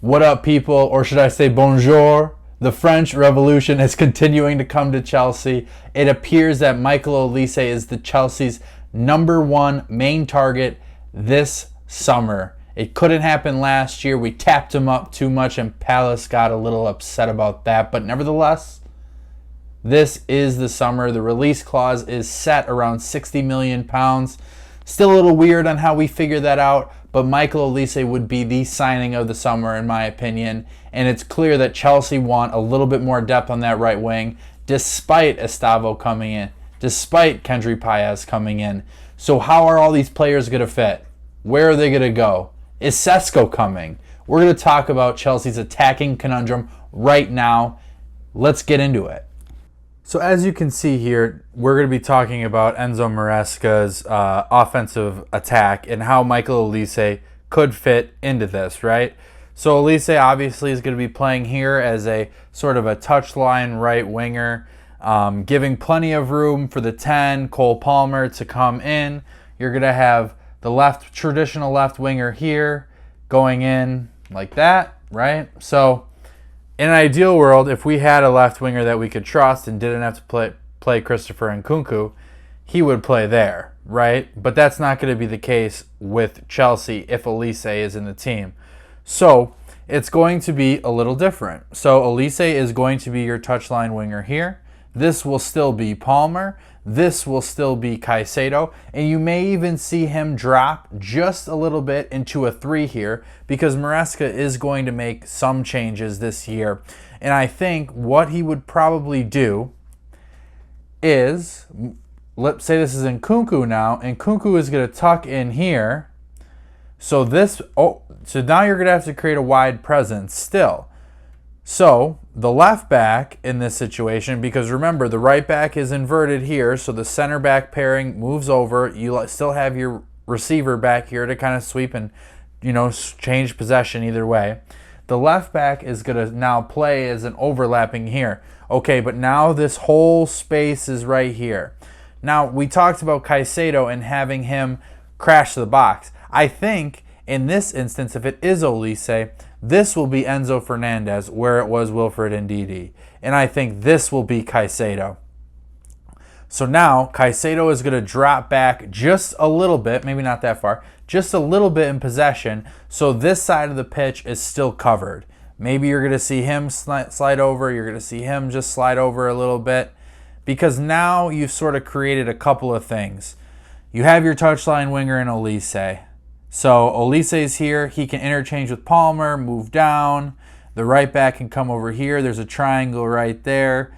What up, people? Or should I say bonjour? The French Revolution is continuing to come to Chelsea. It appears that Michael Olise is the Chelsea's #1 main target this summer. It couldn't happen last year. We tapped him up too much and Palace got a little upset about that. But nevertheless, this is the summer. The release clause is set around £60 million. Still a little weird on how we figure that out, but Michael Olise would be the signing of the summer in my opinion. And it's clear that Chelsea want a little bit more depth on that right wing, despite Estavo coming in, despite Kendry Paez coming in. So how are all these players going to fit? Where are they going to go? Is Sesko coming? We're going to talk about Chelsea's attacking conundrum right now. Let's get into it. So as you can see here, we're going to be talking about Enzo Maresca's offensive attack and how Michael Olise could fit into this, right? So Olise obviously is going to be playing here as a sort of a touchline right winger, giving plenty of room for the 10, Cole Palmer, to come in. You're going to have the traditional left winger here going in like that, right? So in an ideal world, if we had a left winger that we could trust and didn't have to play Christopher Nkunku, he would play there, right? But that's not going to be the case with Chelsea if Olise is in the team. So it's going to be a little different. So Olise is going to be your touchline winger here. This will still be Palmer. This will still be Caicedo. And you may even see him drop just a little bit into a 3 here because Maresca is going to make some changes this year. And I think what he would probably do is, let's say this is Nkunku now, and Nkunku is going to tuck in here. So now you're going to have to create a wide presence still. So the left back in this situation, because remember the right back is inverted here, so the center back pairing moves over. You still have your receiver back here to kind of sweep and, change possession either way. The left back is going to now play as an overlapping here. Okay, but now this whole space is right here. Now we talked about Caicedo and having him crash the box. I think in this instance, if it is Olise, this will be Enzo Fernandez where it was Wilfred Ndidi. And I think this will be Caicedo. So now Caicedo is going to drop back just a little bit, maybe not that far, just a little bit in possession. So this side of the pitch is still covered. Maybe you're going to see him slide over. You're going to see him just slide over a little bit. Because now you've sort of created a couple of things. You have your touchline winger in Olise. So Olise's here. He can interchange with Palmer, move down. The right back can come over here. There's a triangle right there.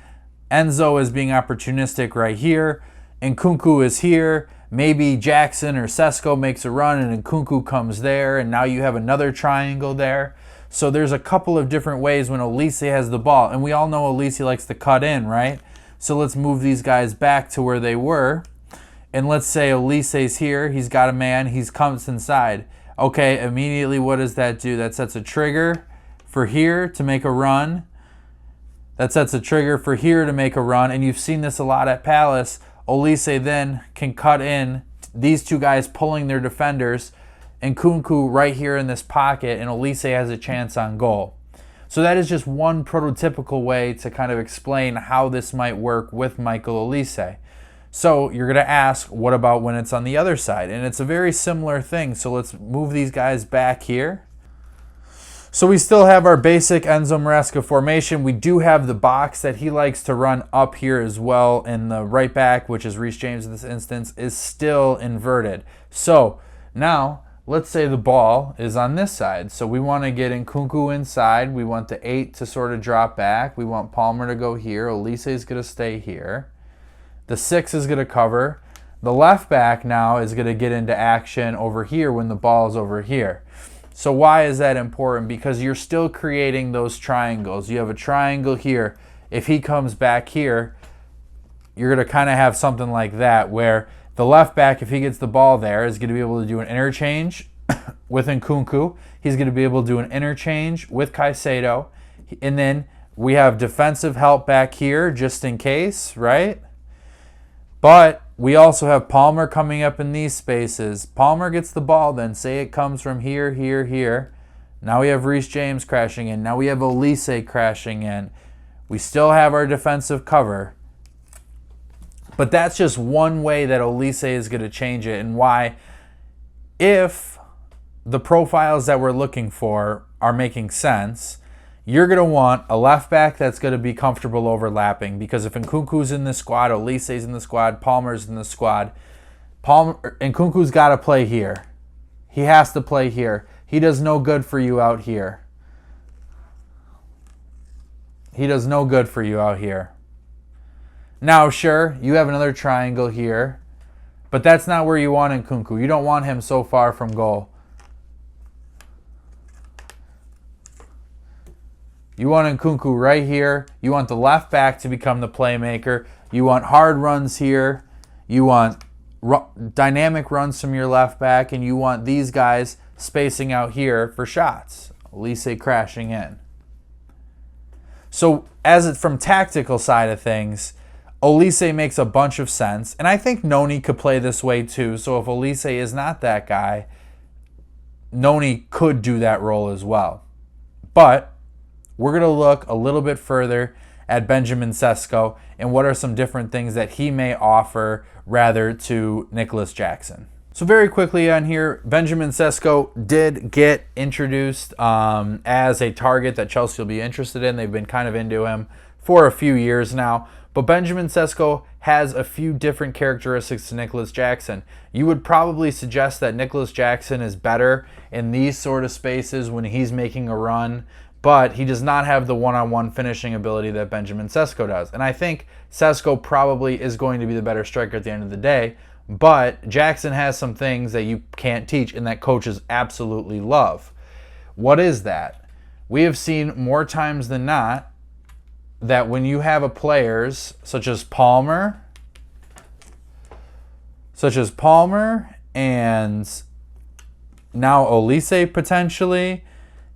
Enzo is being opportunistic right here. Nkunku is here. Maybe Jackson or Sesko makes a run and Nkunku comes there. And now you have another triangle there. So there's a couple of different ways when Olise has the ball. And we all know Olise likes to cut in, right? So let's move these guys back to where they were. And let's say Olise's here, he's got a man, he comes inside. Okay, immediately what does that do? That sets a trigger for here to make a run. That sets a trigger for here to make a run. And you've seen this a lot at Palace. Olise then can cut in, these two guys pulling their defenders, and Nkunku right here in this pocket, and Olise has a chance on goal. So that is just one prototypical way to kind of explain how this might work with Michael Olise. So you're going to ask, what about when it's on the other side? And it's a very similar thing. So let's move these guys back here. So we still have our basic Enzo Maresca formation. We do have the box that he likes to run up here as well. And the right back, which is Reece James in this instance, is still inverted. So now let's say the ball is on this side. So we want to get Nkunku inside. We want the 8 to sort of drop back. We want Palmer to go here. Olise is going to stay here. The 6 is going to cover. The left back now is going to get into action over here when the ball is over here. So why is that important? Because you're still creating those triangles. You have a triangle here. If he comes back here, you're going to kind of have something like that where the left back, if he gets the ball there, is going to be able to do an interchange with Nkunku. He's going to be able to do an interchange with Caicedo. And then we have defensive help back here just in case, right? But we also have Palmer coming up in these spaces. Palmer gets the ball then. Say it comes from here, here, here. Now we have Reece James crashing in. Now we have Olise crashing in. We still have our defensive cover. But that's just one way that Olise is going to change it, and why, if the profiles that we're looking for are making sense, you're going to want a left back that's going to be comfortable overlapping. Because if Nkunku's in the squad, Olise's in the squad, Palmer's in the squad, Nkunku's got to play here. He has to play here. He does no good for you out here. He does no good for you out here. Now, sure, you have another triangle here, but that's not where you want Nkunku. You don't want him so far from goal. You want Nkunku right here. You want the left back to become the playmaker. You want hard runs here. You want dynamic runs from your left back, and you want these guys spacing out here for shots. Olise crashing in. So from tactical side of things, Olise makes a bunch of sense. And I think Noni could play this way too. So if Olise is not that guy, Noni could do that role as well. But we're going to look a little bit further at Benjamin Sesko and what are some different things that he may offer rather to Nicholas Jackson. So very quickly on here, Benjamin Sesko did get introduced as a target that Chelsea will be interested in. They've been kind of into him for a few years now. But Benjamin Sesko has a few different characteristics to Nicholas Jackson. You would probably suggest that Nicholas Jackson is better in these sort of spaces when he's making a run, but he does not have the one-on-one finishing ability that Benjamin Sesko does. And I think Sesko probably is going to be the better striker at the end of the day, but Jackson has some things that you can't teach and that coaches absolutely love. What is that? We have seen more times than not that when you have players such as Palmer and now Olise potentially,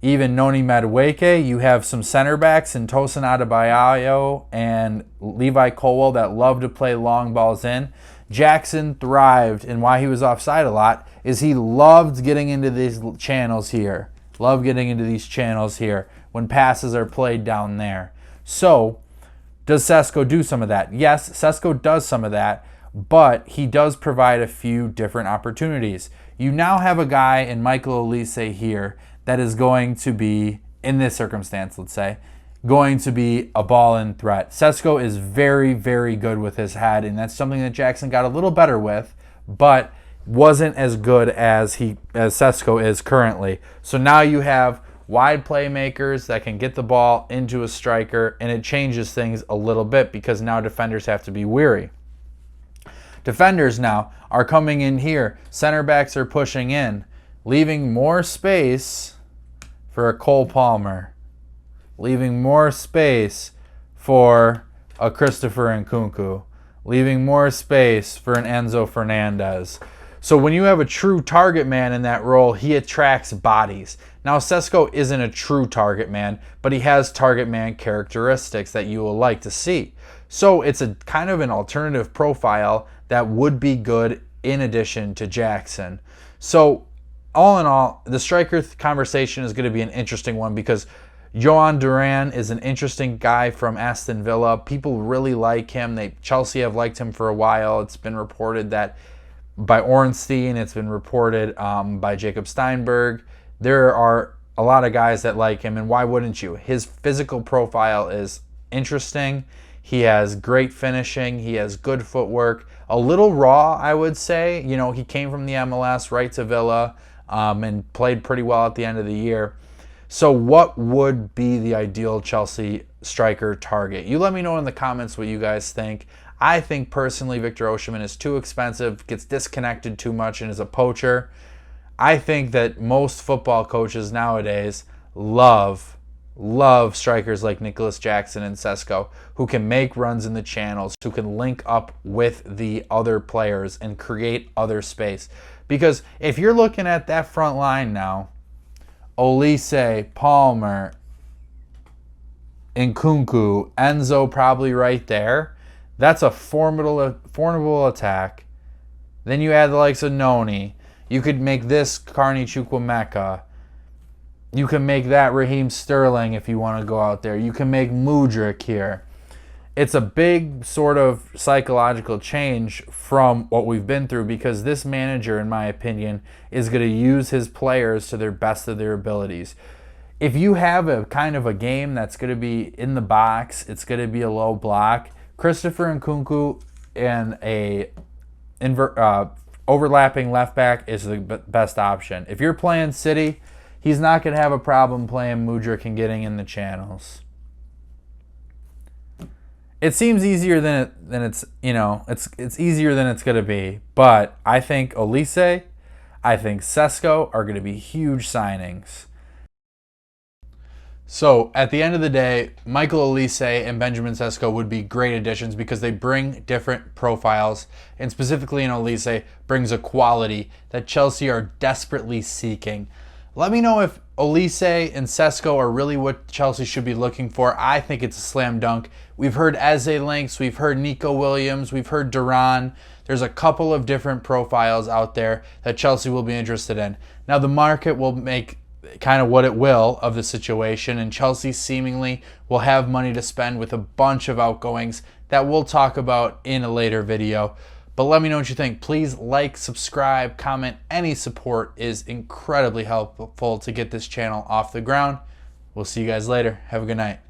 even Noni Madueke, you have some center backs in Tosin Adebayo and Levi Colwell that love to play long balls in. Jackson thrived, and why he was offside a lot is he loved getting into these channels here. When passes are played down there. So, does Sesko do some of that? Yes, Sesko does some of that, but he does provide a few different opportunities. You now have a guy in Michael Olise here that is going to be, in this circumstance, let's say, going to be a ball-in threat. Sesko is very, very good with his head, and that's something that Jackson got a little better with, but wasn't as good as Sesko is currently. So now you have wide playmakers that can get the ball into a striker, and it changes things a little bit because now defenders have to be weary. Defenders now are coming in here. Center backs are pushing in, leaving more space for a Cole Palmer, leaving more space for a Christopher Nkunku, leaving more space for an Enzo Fernandez. So when you have a true target man in that role, he attracts bodies. Now, Sesko isn't a true target man, but he has target man characteristics that you will like to see. So it's a kind of an alternative profile that would be good in addition to Jackson. So all in all, the striker conversation is going to be an interesting one because Johan Duran is an interesting guy from Aston Villa. People really like him. Chelsea have liked him for a while. It's been reported that by Ornstein, it's been reported by Jacob Steinberg. There are a lot of guys that like him, and why wouldn't you? His physical profile is interesting. He has great finishing. He has good footwork. A little raw, I would say. You know, he came from the MLS right to Villa and played pretty well at the end of the year. So what would be the ideal Chelsea striker target? You let me know in the comments what you guys think. I think personally Victor Osimhen is too expensive, gets disconnected too much, and is a poacher. I think that most football coaches nowadays love strikers like Nicholas Jackson and Sesko, who can make runs in the channels, who can link up with the other players and create other space. Because if you're looking at that front line now, Olise, Palmer, Nkunku, Enzo probably right there, that's a formidable attack. Then you add the likes of Noni. You could make this Carney Chukwuemeka. You can make that Raheem Sterling if you want to go out there. You can make Mudryk here. It's a big sort of psychological change from what we've been through, because this manager, in my opinion, is going to use his players to their best of their abilities. If you have a kind of a game that's going to be in the box, it's going to be a low block, Christopher Nkunku and a overlapping left back is the best option. If you're playing City, he's not going to have a problem playing Mudryk and getting in the channels. It seems easier than it's easier than it's going to be. But I think Olise, I think Sesko are going to be huge signings. So at the end of the day, Michael Olise and Benjamin Sesko would be great additions because they bring different profiles, and specifically in Olise brings a quality that Chelsea are desperately seeking. Let me know if Olise and Sesko are really what Chelsea should be looking for. I think it's a slam dunk. We've heard Eze links, we've heard Nico Williams, we've heard Duran. There's a couple of different profiles out there that Chelsea will be interested in. Now the market will make kind of what it will of the situation, and Chelsea seemingly will have money to spend with a bunch of outgoings that we'll talk about in a later video. But let me know what you think. Please like, subscribe, comment. Any support is incredibly helpful to get this channel off the ground. We'll see you guys later. Have a good night.